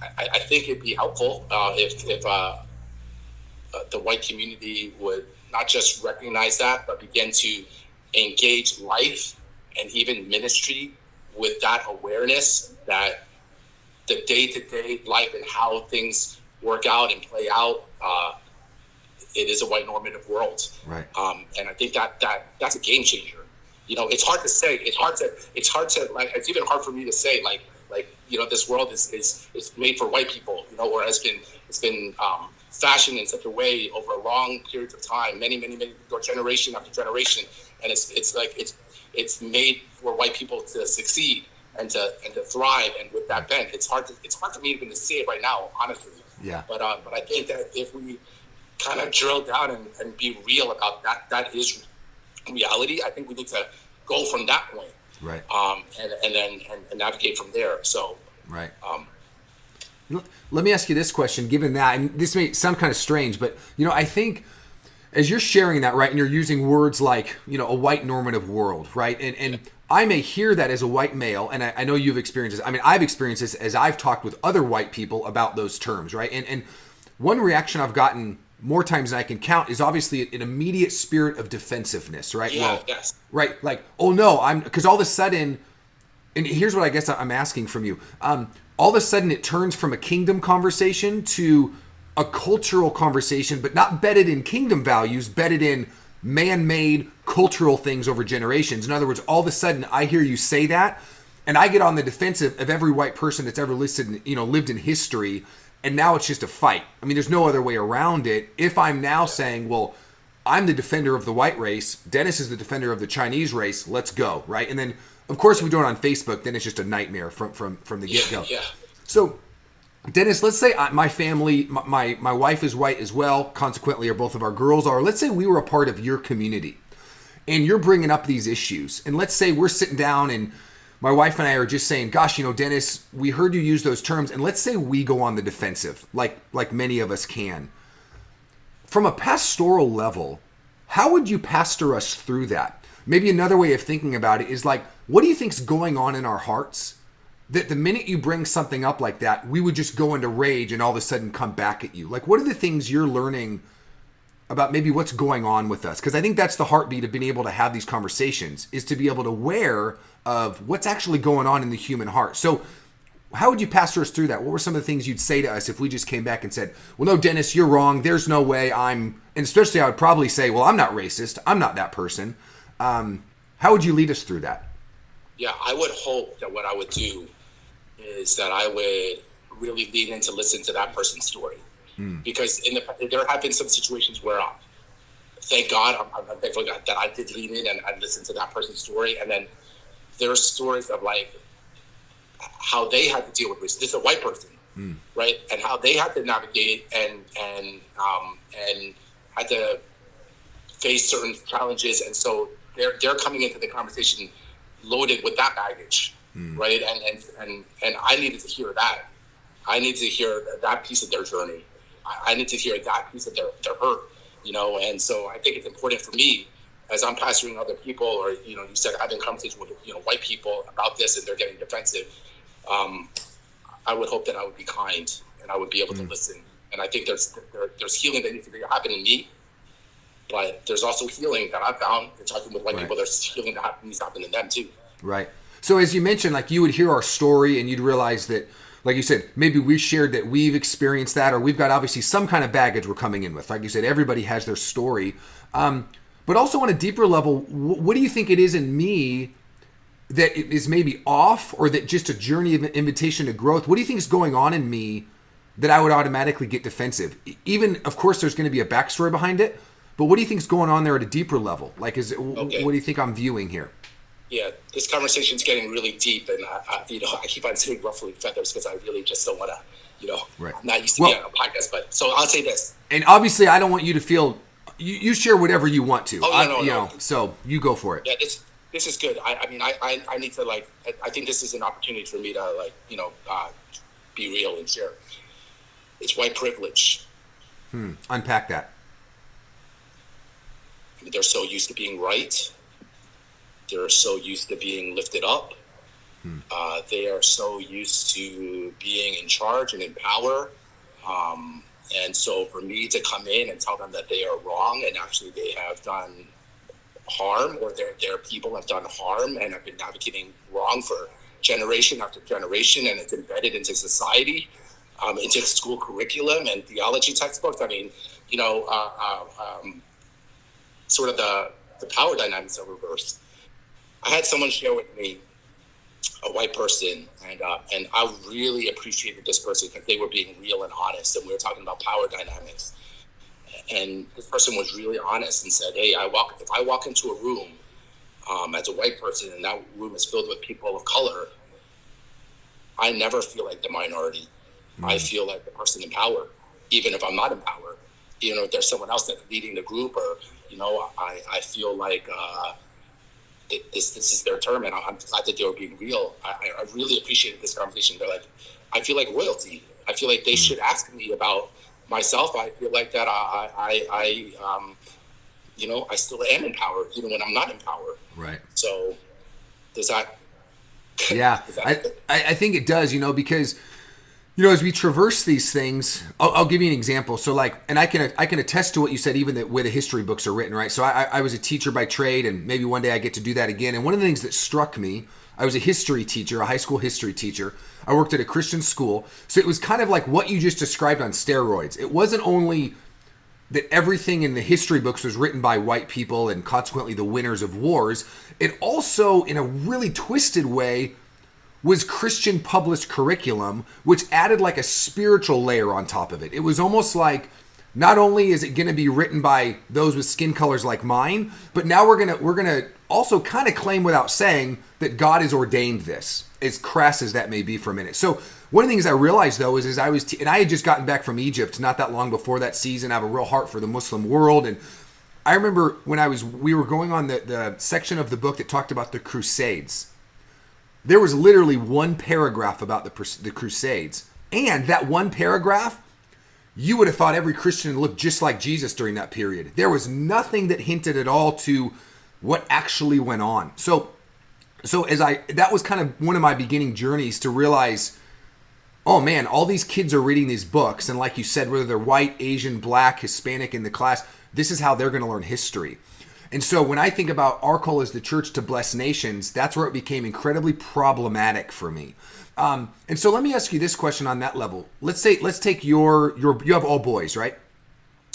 I think it'd be helpful if the white community would not just recognize that, but begin to engage life and even ministry with that awareness that the day-to-day life and how things work out and play out, it is a white normative world. Right. And I think that's a game changer. It's hard to say. It's hard to like. It's even hard for me to say. Like this world is made for white people. Or it's been fashioned in such a way over long periods of time, many generation after generation, and it's made for white people to succeed and to thrive. And with that bent, it's hard for me even to say it right now, honestly. Yeah. But I think that if we kind of drill down and be real about that is reality. I think we need to go from that point, right? And then navigate from there. So, right. Let me ask you this question. Given that, and this may sound kind of strange, but I think as you're sharing that, right, and you're using words like a white normative world, right, and I may hear that as a white male, and I know you've experienced this. I mean, I've experienced this as I've talked with other white people about those terms, right, and one reaction I've gotten more times than I can count is obviously an immediate spirit of defensiveness, right? Yeah, yes. Right, like, oh no, because all of a sudden, and here's what I guess I'm asking from you. All of a sudden it turns from a kingdom conversation to a cultural conversation, but not bedded in kingdom values, bedded in man-made cultural things over generations. In other words, all of a sudden I hear you say that, and I get on the defensive of every white person that's ever lived in history. And now it's just a fight. I mean, there's no other way around it. If I'm now saying, well, I'm the defender of the white race, Dennis is the defender of the Chinese race, let's go, right? And then, of course, if we do it on Facebook, then it's just a nightmare from the get-go. Yeah. So, Dennis, let's say my family, my wife is white as well, consequently, or both of our girls are. Let's say we were a part of your community, and you're bringing up these issues. And let's say we're sitting down and my wife and I are just saying, gosh, Dennis, we heard you use those terms. And let's say we go on the defensive, like many of us can. From a pastoral level, how would you pastor us through that? Maybe another way of thinking about it is like, what do you think's going on in our hearts that the minute you bring something up like that, we would just go into rage and all of a sudden come back at you? Like, what are the things you're learning about maybe what's going on with us? Because I think that's the heartbeat of being able to have these conversations, is to be able to aware of what's actually going on in the human heart. So how would you pastor us through that? What were some of the things you'd say to us if we just came back and said, well, no, Dennis, you're wrong. There's no way and especially I would probably say, well, I'm not racist. I'm not that person. How would you lead us through that? Yeah, I would hope that what I would do is that I would really lean in to listen to that person's story. Because there have been some situations where, thank God, I'm thankful that I did lean in and I listened to that person's story. And then there are stories of like how they had to deal with racism. This is a white person, right? And how they had to navigate and had to face certain challenges. And so they're coming into the conversation loaded with that baggage, right? And I needed to hear that. I need to hear that piece of their journey. I need to hear that piece of their hurt, And so I think it's important for me, as I'm pastoring other people, or you said having conversations with white people about this, and they're getting defensive. I would hope that I would be kind and I would be able to listen. And I think there's healing that needs to happen in me, but there's also healing that I found in talking with white people. There's healing that needs to happen in them too. Right. So as you mentioned, like you would hear our story and you'd realize that like you said, maybe we shared that we've experienced that, or we've got obviously some kind of baggage we're coming in with. Like you said, everybody has their story. But also on a deeper level, what do you think it is in me that is maybe off, or that just a journey of invitation to growth? What do you think is going on in me that I would automatically get defensive? Even, of course, there's going to be a backstory behind it, but what do you think is going on there at a deeper level? Like, what do you think I'm viewing here? Yeah, this conversation's getting really deep, and I keep on saying ruffling feathers because I really just don't want to, right. I'm not used to being on a podcast, but so I'll say this. And obviously, I don't want you to feel, you share whatever you want to. No. So you go for it. Yeah, this is good. I mean, I need to I think this is an opportunity for me to be real and share. It's white privilege. Unpack that. I mean, they're so used to being right. They're so used to being lifted up. They are so used to being in charge and in power. And so for me to come in and tell them that they are wrong, and actually they have done harm, or their people have done harm and have been advocating wrong for generation after generation, and it's embedded into society, into school curriculum and theology textbooks. I mean, sort of the power dynamics are reversed. I had someone share with me, a white person, and I really appreciated this person because they were being real and honest, and we were talking about power dynamics. And this person was really honest and said, hey, if I walk into a room as a white person, and that room is filled with people of color, I never feel like the minority. I feel like the person in power, even if I'm not in power. If there's someone else that's leading the group, or I feel like this is their term, and I'm glad that they were being real. I really appreciated this conversation. They're like, I feel like royalty. I feel like they should ask me about myself. I feel like that I still am in power, even when I'm not in power. Right. So does that? Yeah, I think it does, because, as we traverse these things, I'll give you an example. So and I can attest to what you said, even that where the history books are written, right? So I was a teacher by trade, and maybe one day I get to do that again. And one of the things that struck me, I was a history teacher, a high school history teacher. I worked at a Christian school. So it was kind of like what you just described on steroids. It wasn't only that everything in the history books was written by white people and consequently the winners of wars. It also, in a really twisted way, was Christian published curriculum, which added like a spiritual layer on top of it. It was almost like, not only is it going to be written by those with skin colors like mine, but now we're gonna also kind of claim without saying that God has ordained this, as crass as that may be for a minute. So one of the things I realized though is I had just gotten back from Egypt not that long before that season. I have a real heart for the Muslim world, and I remember when we were going on the section of the book that talked about the Crusades. There was literally one paragraph about the Crusades, and that one paragraph, you would have thought every Christian looked just like Jesus during that period. There was nothing that hinted at all to what actually went on. So that was kind of one of my beginning journeys to realize, oh man, all these kids are reading these books, and like you said, whether they're white, Asian, black, Hispanic in the class, this is how they're going to learn history. And so when I think about our call as the church to bless nations, that's where it became incredibly problematic for me. And so let me ask you this question on that level. Let's take you have all boys, right?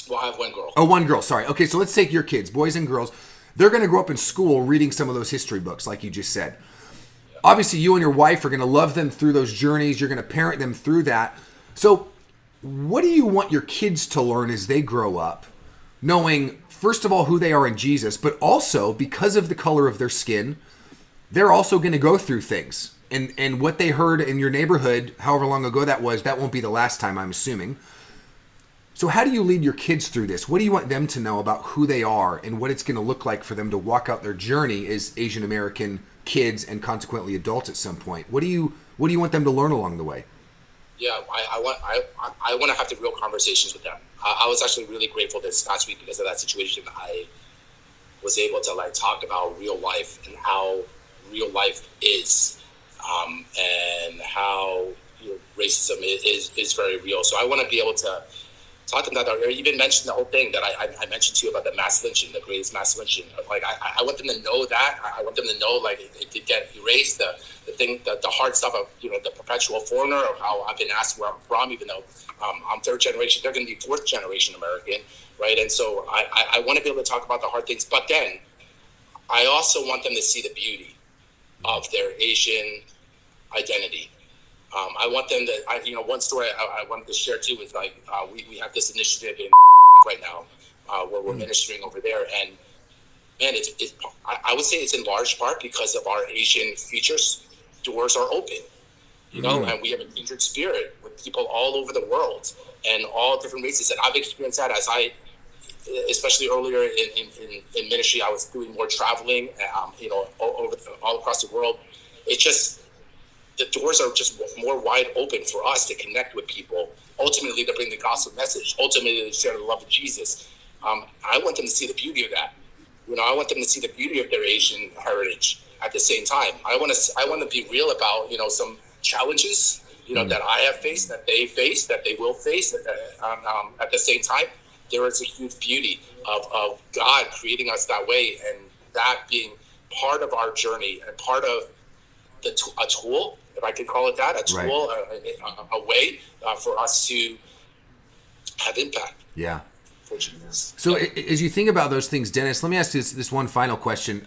Well, I have one girl. Oh, one girl, sorry. Okay, so let's take your kids, boys and girls. They're going to grow up in school reading some of those history books, like you just said. Yeah. Obviously, you and your wife are going to love them through those journeys. You're going to parent them through that. So what do you want your kids to learn as they grow up, knowing, first of all, who they are in Jesus, but also because of the color of their skin, they're also going to go through things. And what they heard in your neighborhood, however long ago that won't be the last time, I'm assuming. So how do you lead your kids through this? What do you want them to know about who they are and what it's going to look like for them to walk out their journey as Asian American kids and consequently adults at some point? What do you want them to learn along the way? Yeah, I want to have the real conversations with them. I was actually really grateful this past week because of that situation. I was able to talk about real life and how real life is, and how racism is very real. So I want to be able to taught them that, or even mentioned the whole thing that I mentioned to you about the mass lynching, the greatest mass lynching. Like I want them to know that. I want them to know, like, it did get erased. The thing, the hard stuff of, you know, the perpetual foreigner, of how I've been asked where I'm from, even though I'm third generation, they're going to be fourth generation American, right? And so I want to be able to talk about the hard things, but then I also want them to see the beauty of their Asian identity. I want them to, one story I wanted to share too is, like, we have this initiative in right now where we're ministering over there. And man, I would say it's in large part because of our Asian features. Doors are open, you know, and we have a kindred spirit with people all over the world and all different races. And I've experienced that especially earlier in ministry. I was doing more traveling, all across the world. It's just, the doors are just more wide open for us to connect with people, ultimately to bring the gospel message, ultimately to share the love of Jesus. I want them to see the beauty of that. You know, I want them to see the beauty of their Asian heritage at the same time. I want to be real about, some challenges, that I have faced, that they face, that they will face. At the same time, there is a huge beauty of God creating us that way, and that being part of our journey and part of a tool, if I could call it that, a tool, right. a way for us to have impact. Yeah. For Jesus. So as you think about those things, Dennis, let me ask you this one final question.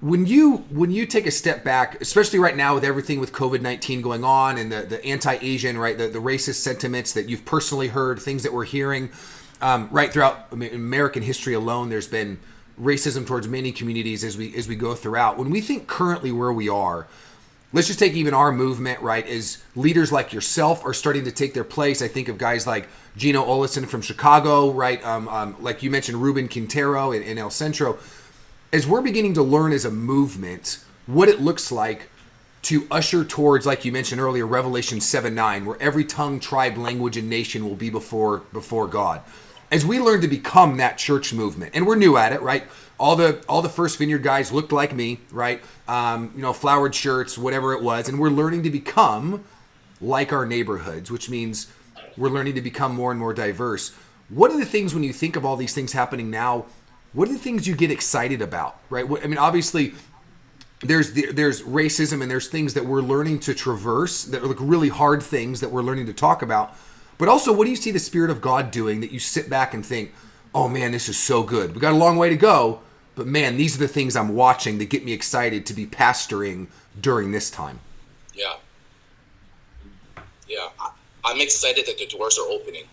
When you take a step back, especially right now with everything with COVID-19 going on and the anti-Asian, right, the racist sentiments that you've personally heard, things that we're hearing, right throughout American history alone, there's been racism towards many communities as we go throughout. When we think currently where we are, let's just take even our movement, right, as leaders like yourself are starting to take their place. I think of guys like Gino Olison from Chicago, right, like you mentioned, Ruben Quintero in El Centro. As we're beginning to learn as a movement what it looks like to usher towards, like you mentioned earlier, Revelation 7:9, where every tongue, tribe, language, and nation will be before God. As we learn to become that church movement, and we're new at it, right? All the First Vineyard guys looked like me, right? Flowered shirts, whatever it was, and we're learning to become like our neighborhoods, which means we're learning to become more and more diverse. What are the things, when you think of all these things happening now, what are the things you get excited about, right? I mean, obviously, there's racism and there's things that we're learning to traverse that are like really hard things that we're learning to talk about. But also, what do you see the Spirit of God doing that you sit back and think, oh man, this is so good. We got a long way to go, but man, these are the things I'm watching that get me excited to be pastoring during this time. Yeah. I'm excited that the doors are opening.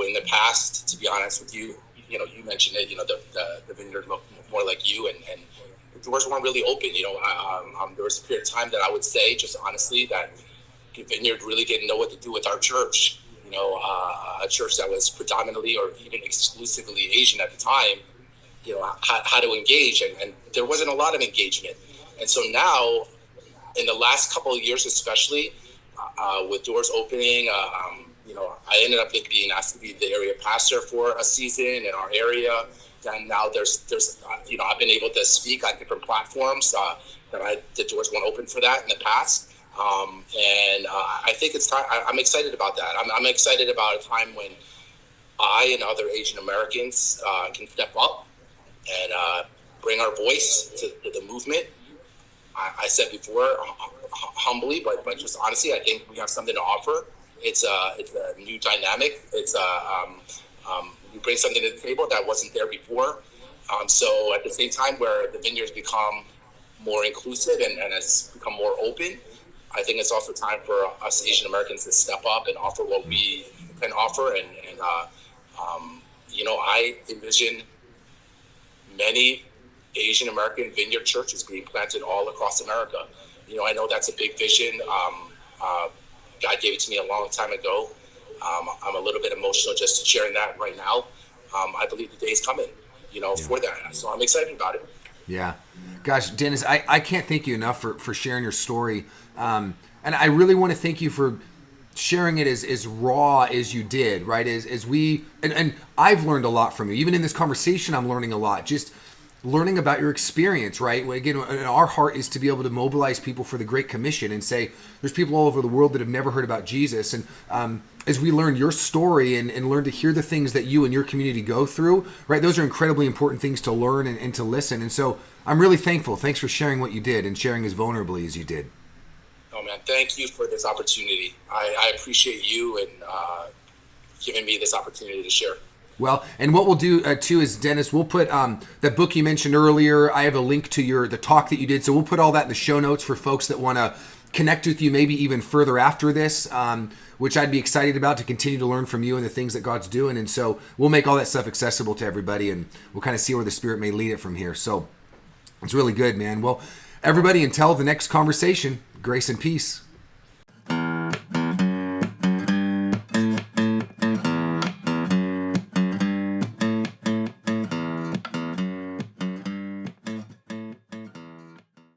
In the past, to be honest with you, you mentioned it, the vineyard looked more like you, and the doors weren't really open. There was a period of time that I would say, just honestly, that the vineyard really didn't know what to do with our church. A church that was predominantly or even exclusively Asian at the time, how to engage, and there wasn't a lot of engagement. And so now, in the last couple of years especially, with doors opening, I ended up being asked to be the area pastor for a season in our area. And now there's I've been able to speak on different platforms the doors weren't open for that in the past. I think it's time. I'm excited about that. I'm excited about a time when I and other Asian Americans can step up and bring our voice to the movement. I said before, humbly, but just honestly, I think we have something to offer. It's a new dynamic. We bring something to the table that wasn't there before. So at the same time, where the vineyard's become more inclusive and has become more open, I think it's also time for us Asian Americans to step up and offer what we can offer. I envision many Asian American vineyard churches being planted all across America. I know that's a big vision. God gave it to me a long time ago. I'm a little bit emotional just sharing that right now. I believe the day is coming, for that. So I'm excited about it. Yeah. Gosh, Dennis, I can't thank you enough for sharing your story. And I really want to thank you for sharing it as raw as you did, right? As we, and I've learned a lot from you. Even in this conversation, I'm learning a lot. Just learning about your experience, right? Again, our heart is to be able to mobilize people for the Great Commission and say, there's people all over the world that have never heard about Jesus. And as we learn your story and learn to hear the things that you and your community go through, right? Those are incredibly important things to learn and to listen. And so I'm really thankful. Thanks for sharing what you did and sharing as vulnerably as you did. Oh man, thank you for this opportunity. I appreciate you and giving me this opportunity to share. Well, and what we'll do too is, Dennis, we'll put that book you mentioned earlier. I have a link to the talk that you did, so we'll put all that in the show notes for folks that want to connect with you maybe even further after this, which I'd be excited about, to continue to learn from you and the things that God's doing. And so we'll make all that stuff accessible to everybody, and we'll kind of see where the Spirit may lead it from here. So it's really good, man. Well, everybody, until the next conversation, grace and peace.